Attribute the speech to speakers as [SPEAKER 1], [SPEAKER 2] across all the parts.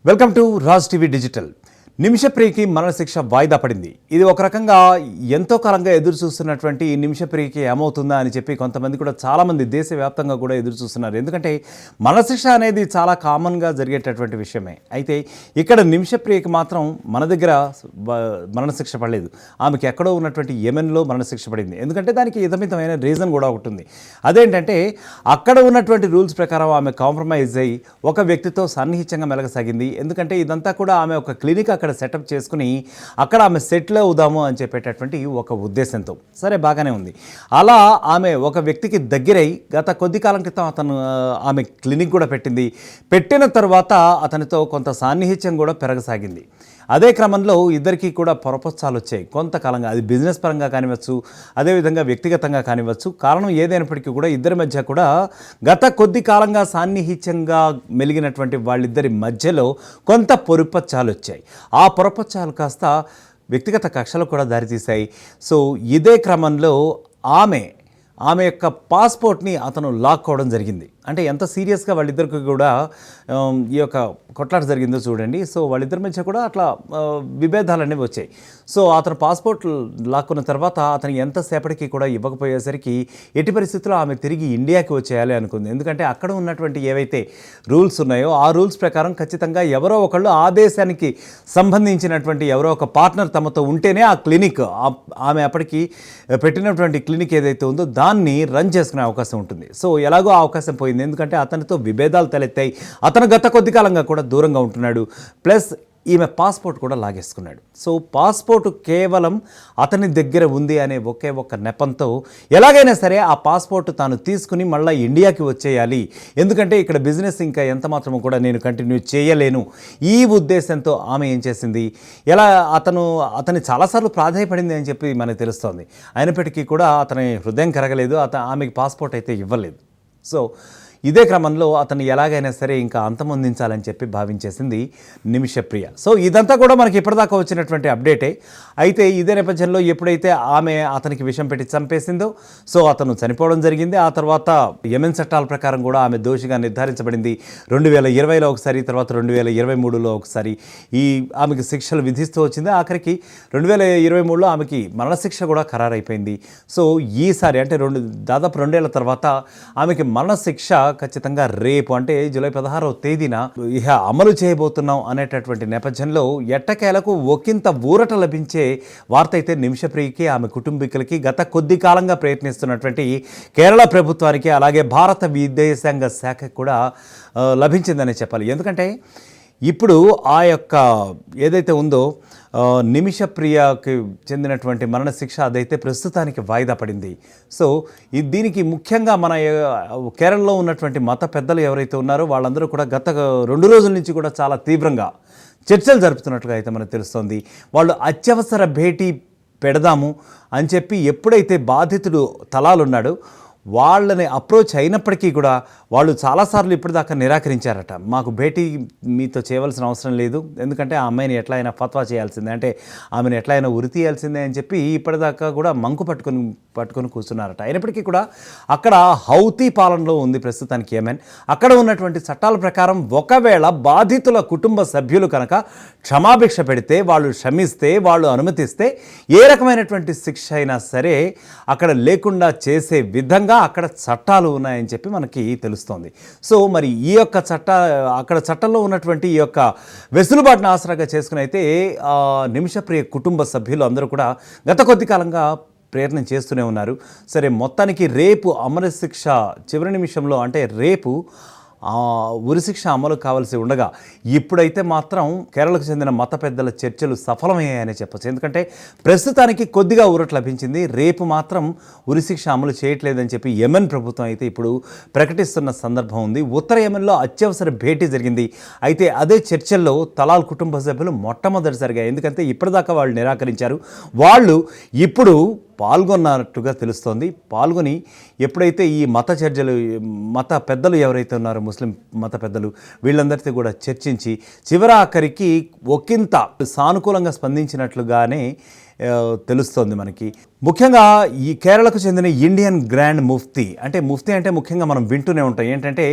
[SPEAKER 1] Welcome to Raj TV digital. నిమిషప్రియకి మరణశిక్ష వాయిదా పడింది. ఇది ఒక రకంగా ఎంతో కాలంగా ఎదురు చూస్తున్నటువంటి ఈ నిమిషప్రియకి ఏమవుతుందా అని చెప్పి కొంతమంది కూడా చాలామంది దేశవ్యాప్తంగా కూడా ఎదురు చూస్తున్నారు. ఎందుకంటే మరణశిక్ష అనేది చాలా కామన్గా జరిగేటటువంటి విషయమే. అయితే ఇక్కడ నిమిషప్రియకి మాత్రం మన దగ్గర మరణశిక్ష పడలేదు. ఆమెకి ఎక్కడో ఉన్నటువంటి యెమెన్లో మరణశిక్ష పడింది. ఎందుకంటే దానికి ఇతమితమైన రీజన్ కూడా ఒకటి ఉంది. అదేంటంటే అక్కడ ఉన్నటువంటి రూల్స్ ప్రకారం ఆమె కాంప్రమైజ్ అయ్యి ఒక వ్యక్తితో సన్నిహితంగా మెలగసాగింది. ఎందుకంటే ఇదంతా కూడా ఆమె ఒక క్లినిక్ అక్కడ సెటప్ చేసుకుని అక్కడ ఆమె సెటిల్ అవుదాము అని చెప్పేటటువంటి ఒక ఉద్దేశంతో. సరే, బాగానే ఉంది. అలా ఆమె ఒక వ్యక్తికి దగ్గరై గత కొద్ది కాలం క్రితం ఆమె క్లినిక్ కూడా పెట్టిన తర్వాత అతనితో కొంత సాన్నిహిత్యం కూడా పెరగసాగింది. అదే క్రమంలో ఇద్దరికీ కూడా పొరపచ్చాలు వచ్చాయి కొంతకాలంగా. అది బిజినెస్ పరంగా కానివచ్చు, అదేవిధంగా వ్యక్తిగతంగా కానివచ్చు. కారణం ఏదైనప్పటికీ కూడా ఇద్దరి మధ్య కూడా గత కొద్ది కాలంగా సాన్నిహిత్యంగా మెలిగినటువంటి వాళ్ళిద్దరి మధ్యలో కొంత పొరపచ్చాలు వచ్చాయి. ఆ పొరపచ్చాలు కాస్త వ్యక్తిగత కక్షలు కూడా దారితీశాయి. సో ఇదే క్రమంలో ఆమె యొక్క పాస్పోర్ట్ని అతను లాక్కోవడం జరిగింది. అంటే ఎంత సీరియస్గా వాళ్ళిద్దరికి కూడా ఈ యొక్క కొట్లాట జరిగిందో చూడండి. సో వాళ్ళిద్దరి మధ్య కూడా అట్లా విభేదాలు అనేవి వచ్చాయి. సో అతను పాస్పోర్ట్ లాక్కున్న తర్వాత అతను ఎంతసేపటికి కూడా ఇవ్వకపోయేసరికి ఎట్టి పరిస్థితుల్లో ఆమె తిరిగి ఇండియాకి వచ్చేయాలి అనుకుంది. ఎందుకంటే అక్కడ ఉన్నటువంటి ఏవైతే రూల్స్ ఉన్నాయో ఆ రూల్స్ ప్రకారం ఖచ్చితంగా ఎవరో ఒకళ్ళు ఆ దేశానికి సంబంధించినటువంటి ఎవరో ఒక పార్ట్నర్ తమతో ఉంటేనే ఆ క్లినిక్, ఆమె అప్పటికి పెట్టినటువంటి క్లినిక్ ఏదైతే ఉందో దాన్ని రన్ చేసుకునే అవకాశం ఉంటుంది. సో ఎలాగో ఆ అవకాశం పోయింది. ఎందుకంటే అతనితో విభేదాలు తలెత్తాయి. అతను గత కొద్ది కాలంగా కూడా దూరంగా ఉంటున్నాడు. ప్లస్ ఈమె పాస్పోర్ట్ కూడా లాగేసుకున్నాడు. సో పాస్పోర్ట్ కేవలం అతని దగ్గర ఉంది అనే ఒకే ఒక్క నెపంతో ఎలాగైనా సరే ఆ పాస్పోర్ట్ తాను తీసుకుని మళ్ళీ ఇండియాకి వచ్చేయాలి. ఎందుకంటే ఇక్కడ బిజినెస్ ఇంకా ఎంత మాత్రమో కూడా నేను కంటిన్యూ చేయలేను. ఈ ఉద్దేశంతో ఆమె ఏం చేసింది, అతని చాలాసార్లు ప్రాధాయపడింది అని చెప్పి మనకు తెలుస్తోంది. అయినప్పటికీ కూడా అతని హృదయం కరగలేదు. ఆమెకి పాస్పోర్ట్ అయితే ఇవ్వలేదు. సో ఇదే క్రమంలో అతను ఎలాగైనా సరే ఇంకా అంతమొందించాలని చెప్పి భావించేసింది నిమిషప్రియ. సో ఇదంతా కూడా మనకి ఇప్పటిదాకా వచ్చినటువంటి అప్డేటే. అయితే ఇదే నేపథ్యంలో ఎప్పుడైతే ఆమె అతనికి విషం పెట్టి చంపేసిందో సో అతను చనిపోవడం జరిగింది. ఆ తర్వాత యెమెన్ చట్టాల ప్రకారం కూడా ఆమె దోషిగా నిర్ధారించబడింది. 2020లో ఒకసారి, తర్వాత 2023లో ఒకసారి ఆమెకి శిక్షలు విధిస్తూ వచ్చింది. ఆఖరికి 2023లో ఆమెకి మరణశిక్ష కూడా ఖరారైపోయింది. సో ఈసారి అంటే దాదాపు 2 ఏళ్ల తర్వాత ఆమెకి మరణశిక్ష ఖచ్చితంగా రేపు అంటే జూలై 16వ తేదీన అమలు చేయబోతున్నాం అనేటటువంటి నేపథ్యంలో ఎట్టకేలకు ఒకంత ఊరట లభించే వార్త అయితే నిమిషప్రియకి, ఆమె కుటుంబీకులకి, గత కొద్ది కాలంగా ప్రయత్నిస్తున్నటువంటి కేరళ ప్రభుత్వానికి, అలాగే భారత విదేశాంగ శాఖకు కూడా లభించిందనే చెప్పాలి. ఎందుకంటే ఇప్పుడు ఆ యొక్క ఏదైతే ఉందో నిమిషప్రియకి చెందినటువంటి మరణశిక్ష అదైతే ప్రస్తుతానికి వాయిదా పడింది. సో దీనికి ముఖ్యంగా మన కేరళలో ఉన్నటువంటి మత పెద్దలు ఎవరైతే ఉన్నారో వాళ్ళందరూ కూడా గత 2 రోజుల నుంచి కూడా చాలా తీవ్రంగా చర్చలు జరుపుతున్నట్టుగా అయితే మనకు తెలుస్తోంది. వాళ్ళు అత్యవసర భేటీ పెడదాము అని చెప్పి ఎప్పుడైతే బాధితుడు తలాలున్నాడో వాళ్ళని అప్రోచ్ అయినప్పటికీ కూడా వాళ్ళు చాలాసార్లు ఇప్పటిదాకా నిరాకరించారట. మాకు భేటీ మీతో చేయవలసిన అవసరం లేదు, ఎందుకంటే ఆ అమ్మాయిని ఎట్లా అయినా ఫత్వా చేయాల్సిందే, అంటే ఆమెను ఎట్లా అయినా ఉరి తీయాల్సిందే అని చెప్పి ఇప్పటిదాకా కూడా మంకు పట్టుకొని కూర్చున్నారట. అయినప్పటికీ కూడా అక్కడ హౌతీ పాలనలో ఉంది ప్రస్తుతానికి యెమెన్. అక్కడ ఉన్నటువంటి చట్టాల ప్రకారం ఒకవేళ బాధితుల కుటుంబ సభ్యులు కనుక క్షమాభిక్ష పెడితే, వాళ్ళు క్షమిస్తే, వాళ్ళు అనుమతిస్తే ఏ రకమైనటువంటి శిక్ష అయినా సరే అక్కడ లేకుండా చేసే విధంగా అక్కడ చట్టాలు ఉన్నాయని చెప్పి మనకి తెలుస్తోంది. సో మరి ఈ యొక్క అక్కడ చట్టంలో ఉన్నటువంటి ఈ యొక్క వెసులుబాటును ఆసరాగా చేసుకుని అయితే నిమిషప్రియ కుటుంబ సభ్యులు అందరూ కూడా గత కొద్ది కాలంగా ప్రయత్నం చేస్తూనే ఉన్నారు. సరే, మొత్తానికి రేపు అమరశిక్ష చివరి నిమిషంలో, అంటే రేపు ఉరిశిక్ష అమలు కావాల్సి ఉండగా ఇప్పుడైతే మాత్రం కేరళకు చెందిన మత పెద్దల చర్చలు సఫలమయ్యాయని చెప్పచ్చు. ఎందుకంటే ప్రస్తుతానికి కొద్దిగా ఊరట లభించింది. రేపు మాత్రం ఉరిశిక్ష అమలు చేయట్లేదని చెప్పి యెమెన్ ప్రభుత్వం అయితే ఇప్పుడు ప్రకటిస్తున్న సందర్భం ఉంది. ఉత్తర యెమెన్లో అత్యవసర భేటీ జరిగింది. అయితే అదే చర్చల్లో తలాల్ కుటుంబ సభ్యులు మొట్టమొదటిసారిగా, ఎందుకంటే ఇప్పటిదాకా వాళ్ళు నిరాకరించారు, వాళ్ళు ఇప్పుడు పాల్గొన్నట్టుగా తెలుస్తోంది. పాల్గొని ఎప్పుడైతే ఈ మత పెద్దలు ఎవరైతే ఉన్నారో ముస్లిం మత పెద్దలు వీళ్ళందరితో కూడా చర్చించి చివరాఖరికి ఒకంత సానుకూలంగా స్పందించినట్లుగానే తెలుస్తోంది మనకి. ముఖ్యంగా ఈ కేరళకు చెందిన ఇండియన్ గ్రాండ్ ముఫ్తీ అంటే ముఖ్యంగా మనం వింటూనే ఉంటాం. ఏంటంటే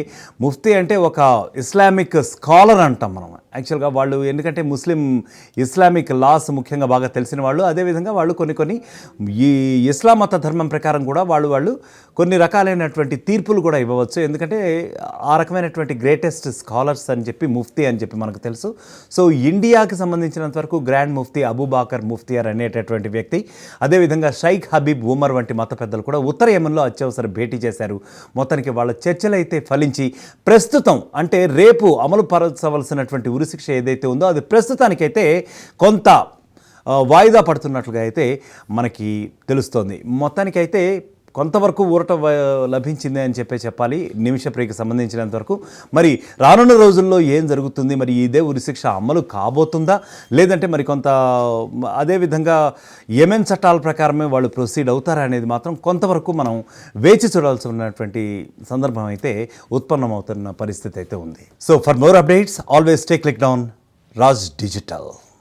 [SPEAKER 1] ముఫ్తీ అంటే ఒక ఇస్లామిక్ స్కాలర్ అంటాం మనం. యాక్చువల్గా వాళ్ళు ఎందుకంటే ఇస్లామిక్ లాస్ ముఖ్యంగా బాగా తెలిసిన వాళ్ళు. అదేవిధంగా వాళ్ళు కొన్ని ఈ ఇస్లాం మత ధర్మం ప్రకారం కూడా వాళ్ళు కొన్ని రకాలైనటువంటి తీర్పులు కూడా ఇవ్వవచ్చు. ఎందుకంటే ఆ రకమైనటువంటి గ్రేటెస్ట్ స్కాలర్స్ అని చెప్పి ముఫ్తీ అని చెప్పి మనకు తెలుసు. సో ఇండియాకి సంబంధించినంత వరకు గ్రాండ్ ముఫ్తీ అబూబాకర్ ముఫ్తియార్ అనేటటువంటి వ్యక్తి, అదేవిధంగా షైక్ హబీబ్ ఉమర్ వంటి మత పెద్దలు కూడా ఉత్తర యెమెన్లో అత్యవసర భేటీ చేశారు. మొత్తానికి వాళ్ళ చర్చలు అయితే ఫలించి ప్రస్తుతం అంటే రేపు అమలు పరచవలసినటువంటి ఉరిశిక్ష ఏదైతే ఉందో అది ప్రస్తుతానికైతే కొంత వాయిదా పడుతున్నట్లుగా అయితే మనకి తెలుస్తోంది. మొత్తానికైతే కొంతవరకు ఊరట లభించింది అని చెప్పాలి నిమిషప్రియకి సంబంధించినంత వరకు. మరి రానున్న రోజుల్లో ఏం జరుగుతుంది, మరి ఇదే ఉరిశిక్ష అమలు కాబోతుందా, లేదంటే మరి కొంత అదేవిధంగా యెమెన్ చట్టాల ప్రకారమే వాళ్ళు ప్రొసీడ్ అవుతారా అనేది మాత్రం కొంతవరకు మనం వేచి చూడాల్సి ఉన్నటువంటి సందర్భం అయితే ఉత్పన్నమవుతున్న పరిస్థితి అయితే ఉంది. So for more updates always stay click down Raj digital.